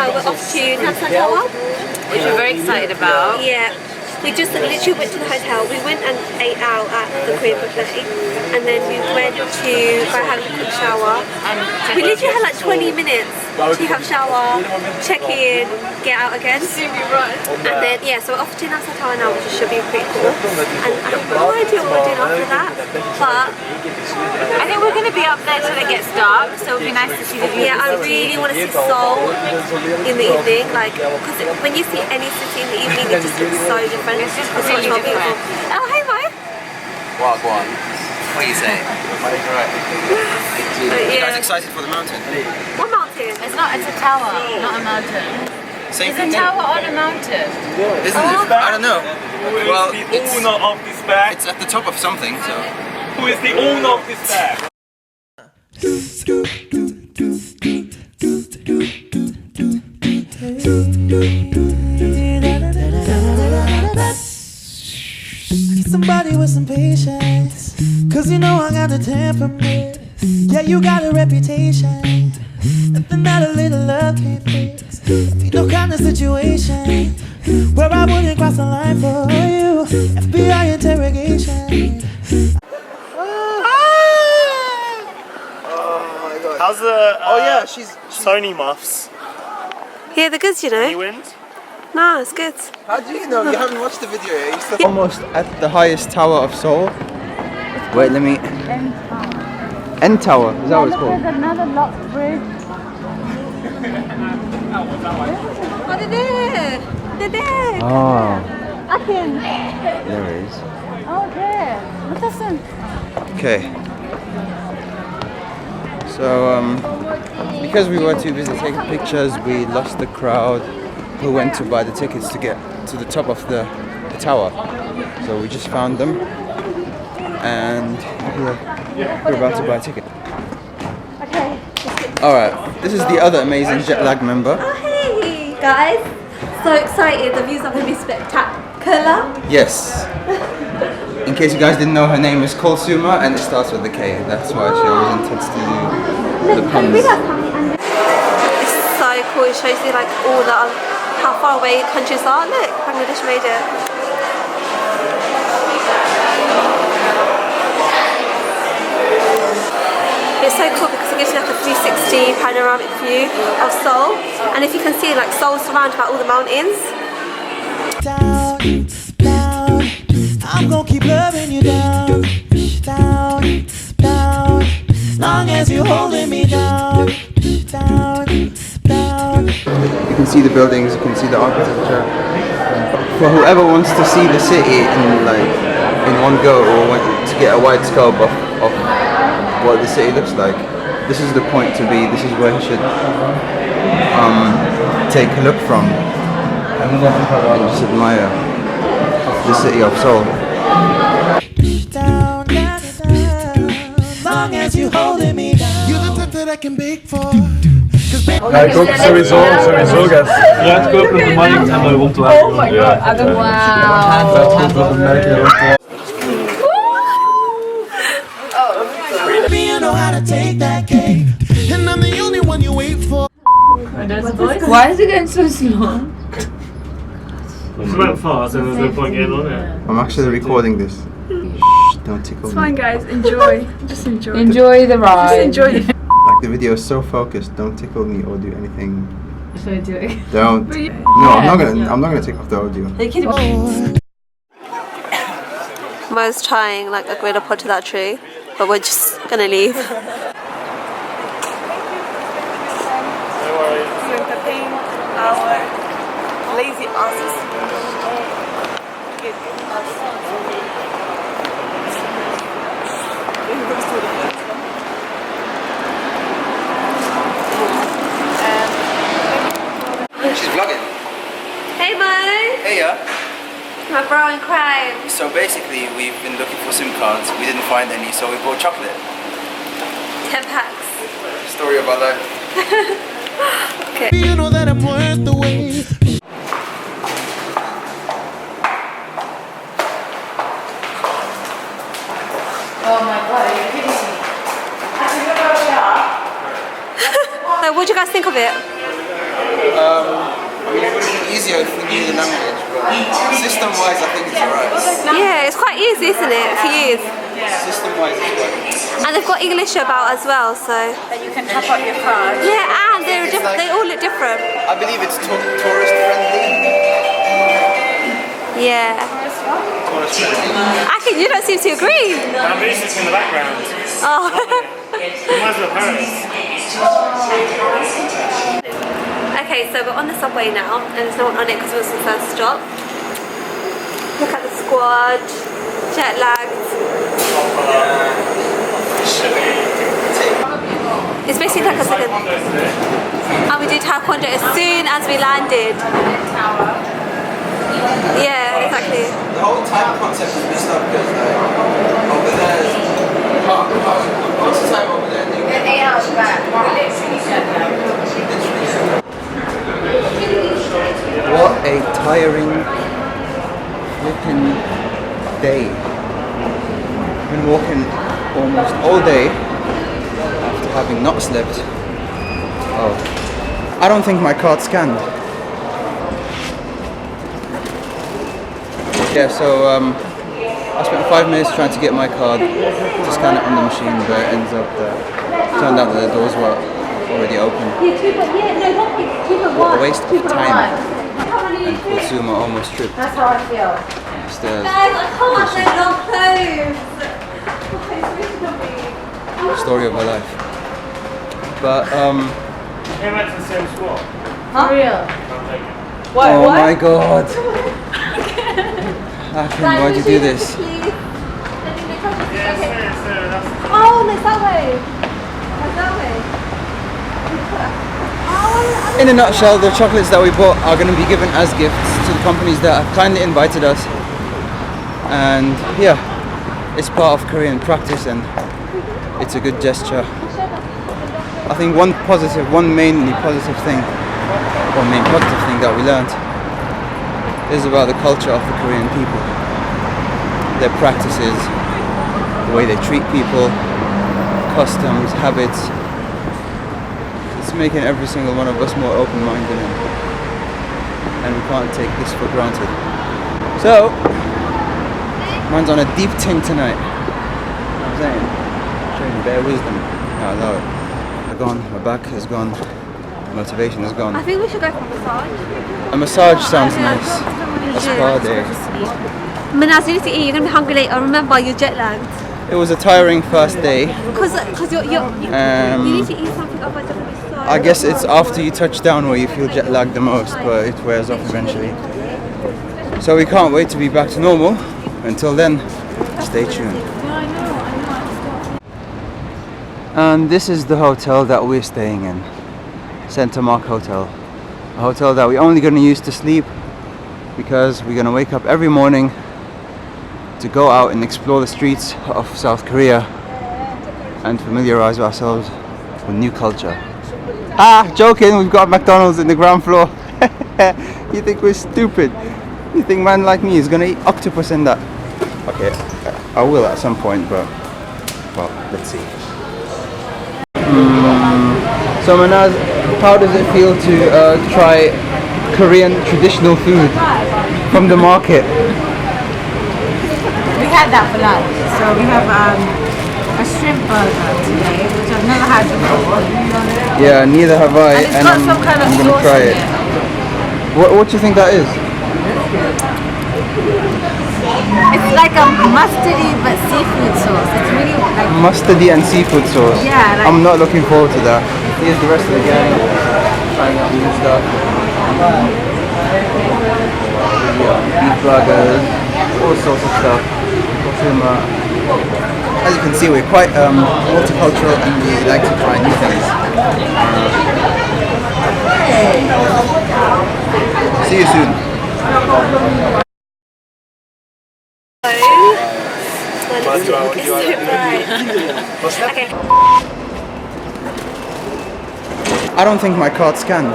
now we're off to Nasan Tower, which we're very excited about. Yeah. We just literally went to the hotel. We went and ate out at the crib with Blake, and then we went to go have a quick shower. And we literally had like 20 minutes to have shower, check in, get out again. And then yeah, so we're off to Nasan Tower now, which should be pretty cool. And I have no idea what we're doing after that, but I think we're going to be up there till it gets dark, so it'll be nice to see the view. yeah, I really want to see Seoul in the evening, like because when you see any city in the evening, it just looks so different. It's just much really more different. beautiful. Oh, hey, Mo. What are you saying? Right. You guys excited for the mountain? What mountain? It's not, it's a tower, not a mountain. Same It's thing. a tower on a mountain. Isn't it? I don't know. Well, Who is the owner of this bag? it's at the top of something, so. Who is the owner of this bag? Somebody with some patience, cause you know I got the temperament. Yeah, you got a reputation, nothing that a little love can't fix. Ain't no kind of situation where I wouldn't cross the line for you. FBI interrogation. How's the yeah, she's Sony muffs? Yeah, they're good, you know. Any wind? No, it's good. How do you know? You haven't watched the video yet. Almost at the highest tower of Seoul. Wait, let me. N Tower. Is that what it's called? There's another lock bridge. Oh, they're there. They're there. Oh, I can. there it is. Oh, there. What is it? Okay. So, because we were too busy taking pictures, we lost the crowd who went to buy the tickets to get to the top of the tower. So we just found them, and we're about to buy a ticket. Okay. Alright, this is the other amazing Jetlagged member. Oh, hey, guys. So excited. The views are going to be spectacular. Yes. In case you guys didn't know, her name is Kolsuma and it starts with a K. That's why she always intends to do the puns. It's so cool. It shows you like all the how far away countries are. Look, Bangladesh made it. It's so cool because it gives you like a 360 panoramic view of Seoul, and if you can see, like Seoul's surrounded by all the mountains. Down, down, I'm gonna keep loving you down, down, down, long as you're holding me down, down, down. You can see the buildings, you can see the architecture. For whoever wants to see the city in one go, or want to get a wide scope of what the city looks like, this is the point to be. This is where you should take a look from and just admire the city of Seoul. Down, down, down, long as you're holding me down. You're the type that I can bake for. Ik ook sowieso guys. Ja, het kopen op de markt en we rond laten. Oh my god, You know how to take that cake, and I'm the only one you wait for. Why is it going so slow? Ze went fast and there's no point getting on it. I'm actually recording this. Shh, don't tickle me. Fine, guys, enjoy. Just enjoy. Enjoy the ride. Just enjoy the Like the video is so focused. Don't tickle me or do anything. Should I do it? Don't. No, I'm not gonna take off the audio. Mo's trying like a GorillaPod to that tree, but we're just gonna leave. lazy asses. She's vlogging. Hey Mo! Hey yeah. My bro in crime. So basically, we've been looking for SIM cards. We didn't find any, so we bought chocolate. 10 packs. Story of our life. Okay. You know that I'm worth the wait. Oh my god, are you kidding me? So what do you guys think of it? I mean, it would have been easier if we knew the language, but system-wise, I think it's alright. Yeah, it's quite easy, isn't it, to use? System-wise, it's quite. And they've got English about as well, so. Then you can top up your card. Yeah, and they're they all look different. I believe it's tourist friendly. Yeah. Tourist friendly. Actually, you don't seem to agree. My music's in the background. Oh. You might as well Paris. Okay, so we're on the subway now, and there's no one on it because it was the first stop. Look at the squad, Jetlagged. It's basically like a second. And we did taekwondo as soon as we landed. Yeah, exactly. The whole time concept is messed up because over there is what's the time over there? 8 hours back. What a tiring flipping day. Been walking almost all day after having not slept. Oh, I don't think my card scanned. Yeah, so I spent 5 minutes trying to get my card to scan it on the machine, but it ends up turned out that the doors were already open. What a waste of time. And Kutsuma almost tripped. That's how I feel. Stairs. Guys, I can't wear long clothes. Story of her life. But Came back to the same squad. For real. oh my god. Akin, why'd you do this? Oh, no, it's that way. It's that way. In a nutshell, the chocolates that we bought are going to be given as gifts to the companies that have kindly invited us. And yeah, it's part of Korean practice and it's a good gesture. I think one mainly positive thing that we learned is about the culture of the Korean people. Their practices, the way they treat people, customs, habits. It's making every single one of us more open-minded and we can't take this for granted. So, mine's on a deep ting tonight. You know what I'm saying? Showing bare wisdom. No, I love it. I've gone, my back has gone, motivation is gone. I think we should go for a massage. A massage sounds nice. A spa day. Manaz, you need to eat. You're going to be hungry later. Remember, you're jet lagged. It was a tiring first day. Because you need to eat something, otherwise you're going to be so... I guess it's after you touch down where you feel jet lagged the most, but it wears off eventually. So we can't wait to be back to normal. Until then, stay tuned. And this is the hotel that we're staying in. Center Mark Hotel. A hotel that we're only going to use to sleep because we're going to wake up every morning to go out and explore the streets of South Korea and familiarize ourselves with new culture. Joking, we've got McDonald's in the ground floor. You think we're stupid? You think man like me is gonna eat octopus in that? Okay, I will at some point, but well, let's see. So Manaz, how does it feel to try Korean traditional food from the market? We had that for lunch. So we have a shrimp burger today, which I've never had before. Yeah, neither have I, And it's got some kind of I'm gonna sauce try in it. it. What do you think that is? It's like a mustardy but seafood sauce. It's really like Mustardy and seafood sauce. Yeah, like- I'm not looking forward to that. Here's the rest of the gang trying out new stuff. Beef burgers, all sorts of stuff. As you can see, we're quite multicultural and we like to try new things. See you soon. Okay. I don't think my card scanned.